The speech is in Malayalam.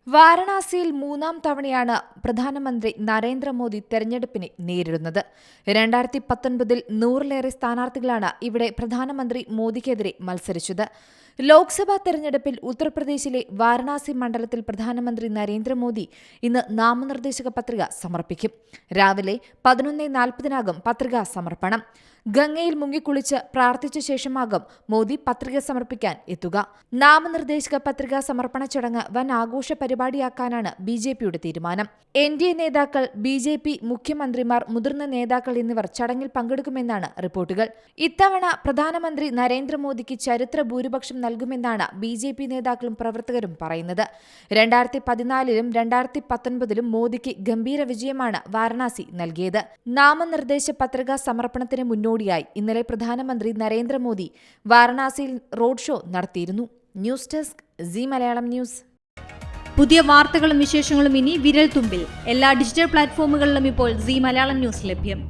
വാരണാസിയിൽ മൂന്നാം തവണയാണ് പ്രധാനമന്ത്രി നരേന്ദ്രമോദി തെരഞ്ഞെടുപ്പിനെ നേരിടുന്നത്. 2019-ൽ 100-ലേറെ സ്ഥാനാർത്ഥികളാണ് ഇവിടെ പ്രധാനമന്ത്രി മോദിക്കെതിരെ മത്സരിച്ചത്. ലോക്സഭാ തെരഞ്ഞെടുപ്പിൽ ഉത്തർപ്രദേശിലെ വാരണാസി മണ്ഡലത്തിൽ പ്രധാനമന്ത്രി നരേന്ദ്രമോദി ഇന്ന് നാമനിർദ്ദേശക പത്രിക സമർപ്പിക്കും. രാവിലെ 11:40-നാകും പത്രികാ സമർപ്പണം. ഗംഗയിൽ മുങ്ങിക്കുളിച്ച് പ്രാർത്ഥിച്ച ശേഷമാകും മോദി പത്രിക സമർപ്പിക്കാൻ എത്തുക. നാമനിർദ്ദേശക പത്രികാ സമർപ്പണ ചടങ്ങ് വൻ ആഘോഷ പരിപാടിയാക്കാനാണ് ബിജെപിയുടെ തീരുമാനം. എൻഡിഎ നേതാക്കൾ, ബിജെപി മുഖ്യമന്ത്രിമാർ, മുതിർന്ന നേതാക്കൾ എന്നിവർ ചടങ്ങിൽ പങ്കെടുക്കുമെന്നാണ് റിപ്പോർട്ടുകൾ. ഇത്തവണ പ്രധാനമന്ത്രി നരേന്ദ്രമോദിക്ക് ചരിത്ര ഭൂരിപക്ഷം നൽകുമെന്നാണ് ബിജെപി നേതാക്കളും പ്രവർത്തകരും പറയുന്നത്. 2014-ലും 2019-ലും മോദിക്ക് ഗംഭീര വിജയമാണ് വാരണാസി നൽകിയത്. നാമനിർദ്ദേശ പത്രികാ സമർപ്പണത്തിന് മുന്നോടിയായി ഇന്നലെ പ്രധാനമന്ത്രി നരേന്ദ്രമോദി വാരണാസിയിൽ റോഡ് ഷോ നടത്തിയിരുന്നു. News desk Zee Malayalam news. പുതിയ വാർത്തകളും വിശേഷങ്ങളും ഇനി വിരൽ തുമ്പിൽ. എല്ലാ ഡിജിറ്റൽ പ്ലാറ്റ്ഫോമുകളിലും ഇപ്പോൾ സീ മലയാളം ന്യൂസ് ലഭ്യം.